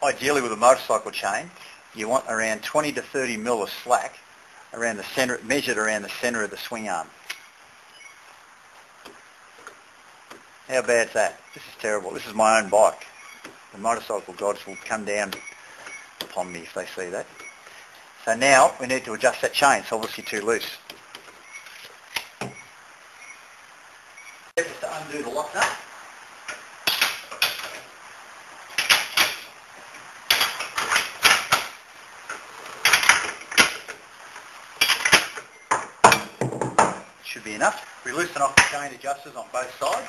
Ideally with a motorcycle chain, you want around 20 to 30 mil of slack around the centre, measured around the centre of the swing arm. How bad's that? This is terrible. This is my own bike. The motorcycle gods will come down upon me if they see that. So now we need to adjust that chain. It's obviously too loose. Just to undo the lock nut. Should be enough. We loosen off the chain adjusters on both sides.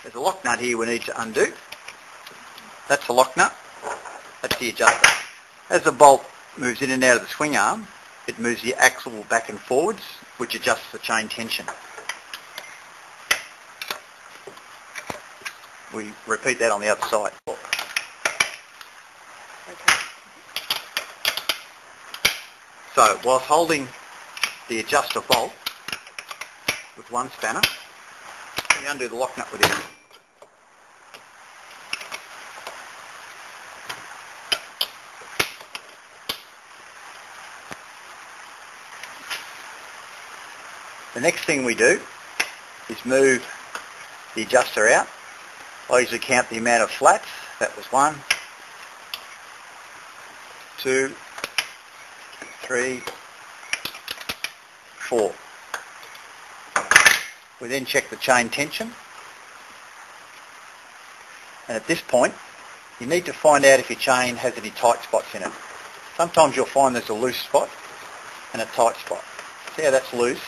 There's a lock nut here we need to undo. That's the lock nut. That's the adjuster. As the bolt moves in and out of the swing arm, it moves the axle back and forwards, which adjusts the chain tension. We repeat that on the other side. So, whilst holding the adjuster bolt with one spanner, we undo the lock nut with it. The next thing we do is move the adjuster out. I usually count the amount of flats. That was 1, 2, 3, 4. We then check the chain tension. And at this point, you need to find out if your chain has any tight spots in it. Sometimes you'll find there's a loose spot and a tight spot. See how that's loose?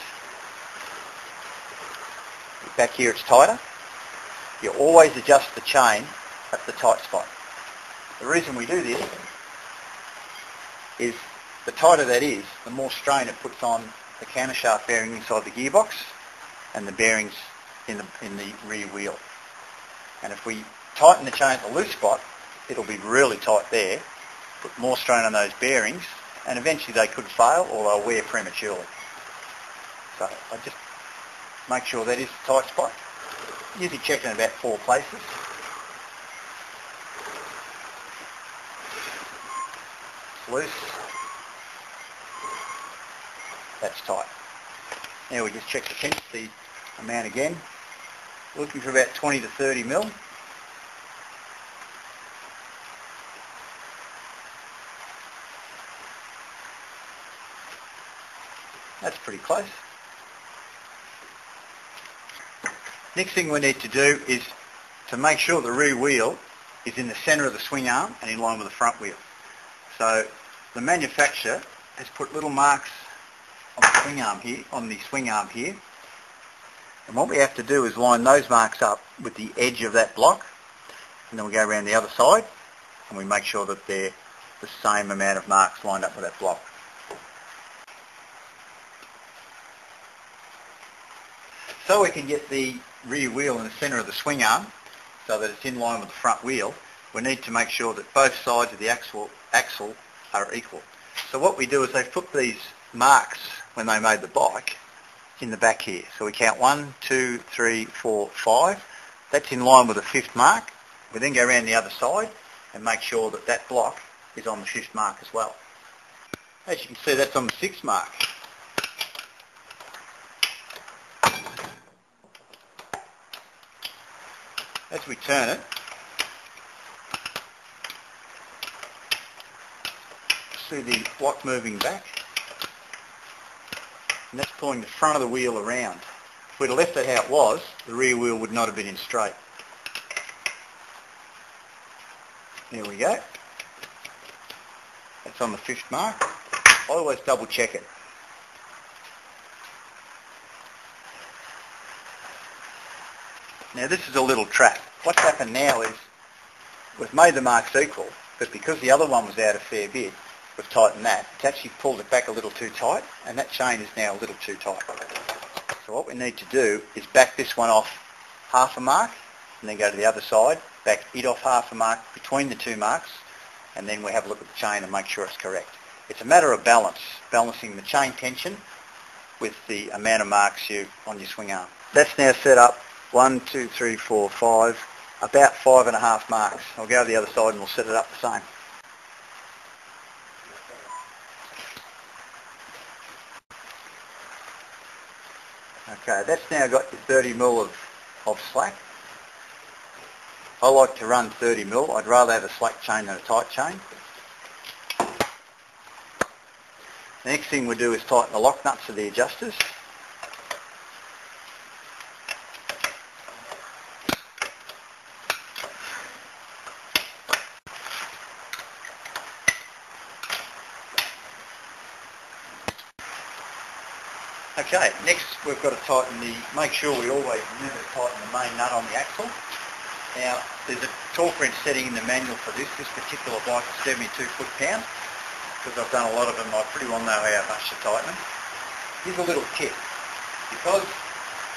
Back here it's tighter. You always adjust the chain at the tight spot. The reason we do this is the tighter that is, the more strain it puts on the countershaft bearing inside the gearbox and the bearings in the rear wheel. And if we tighten the chain at the loose spot, it'll be really tight there, put more strain on those bearings, and eventually they could fail or they'll wear prematurely. So I just make sure that is the tight spot. Usually check in about 4 places. It's loose. That's tight. Now we just check the amount again. Looking for about 20 to 30 mil. That's pretty close. Next thing we need to do is to make sure the rear wheel is in the centre of the swing arm and in line with the front wheel. So the manufacturer has put little marks on the swing arm here, and what we have to do is line those marks up with the edge of that block, and then we go around the other side and we make sure that they're the same amount of marks lined up with that block. So we can get the rear wheel in the centre of the swing arm so that it's in line with the front wheel, we need to make sure that both sides of the axle are equal. So what we do is they've put these marks when they made the bike in the back here. So we count 1, 2, 3, 4, 5. That's in line with the 5th mark. We then go around the other side and make sure that that block is on the 5th mark as well. As you can see, that's on the 6th mark. As we turn it, see the block moving back, and that's pulling the front of the wheel around. If we'd have left it how it was, the rear wheel would not have been in straight. There we go. That's on the 5th mark. I always double check it. Now this is a little trap. What's happened now is we've made the marks equal, but because the other one was out a fair bit, we've tightened that. It's actually pulled it back a little too tight, and that chain is now a little too tight. So what we need to do is back this one off half a mark, and then go to the other side, back it off half a mark between the 2 marks, and then we have a look at the chain and make sure it's correct. It's a matter of balance, balancing the chain tension with the amount of marks on your swing arm. That's now set up 1, 2, 3, 4, 5 about 5.5 marks. I'll go to the other side and we'll set it up the same. Okay, that's now got your 30 mil of slack. I like to run 30 mil. I'd rather have a slack chain than a tight chain. The next thing we do is tighten the lock nuts of the adjusters. Okay, next we've got to make sure we always remember to tighten the main nut on the axle. Now, there's a torque wrench setting in the manual for this. This particular bike is 72 foot-pound. Because I've done a lot of them, I pretty well know how much to tighten them. Here's a little tip. Because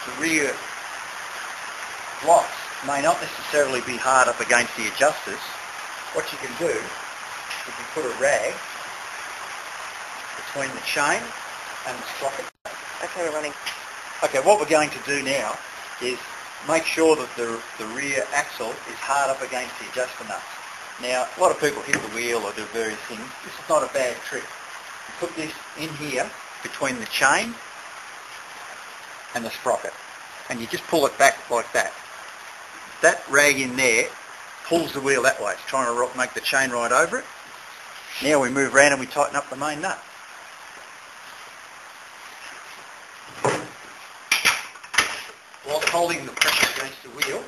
the rear blocks may not necessarily be hard up against the adjusters, what you can do, you can put a rag between the chain and the sprocket. Okay, we're running. Okay, what we're going to do now is make sure that the rear axle is hard up against the adjuster nuts. Now, a lot of people hit the wheel or do various things. This is not a bad trick. You put this in here between the chain and the sprocket, and you just pull it back like that. That rag in there pulls the wheel that way. It's trying to make the chain right over it. Now we move around and we tighten up the main nut. Whilst holding the pressure against the wheel,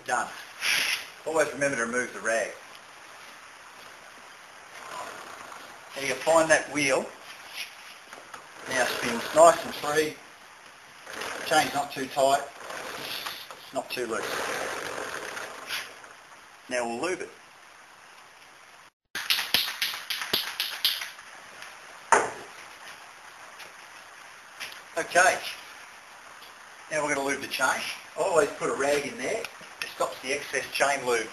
done. Always remember to remove the rag. Now you'll find that wheel now spins nice and free. The chain's not too tight, it's not too loose. Now we'll lube it. Okay, now we're going to lube the chain. I always put a rag in there. It stops the excess chain lube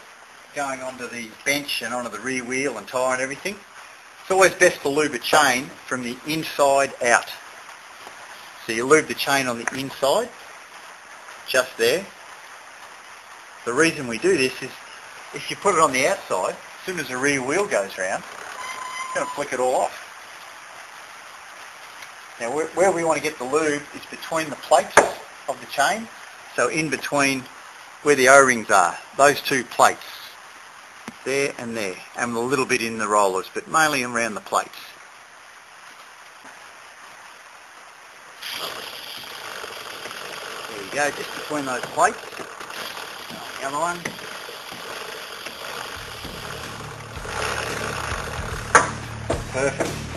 going onto the bench and onto the rear wheel and tyre and everything. It's always best to lube a chain from the inside out. So you lube the chain on the inside, just there. The reason we do this is if you put it on the outside, as soon as the rear wheel goes round, it's going to flick it all off. Now where we want to get the lube is between the plates of the chain, so in between where the O-rings are, those two plates, there and there, and a little bit in the rollers, but mainly around the plates. There you go, just between those plates. The other one. Perfect.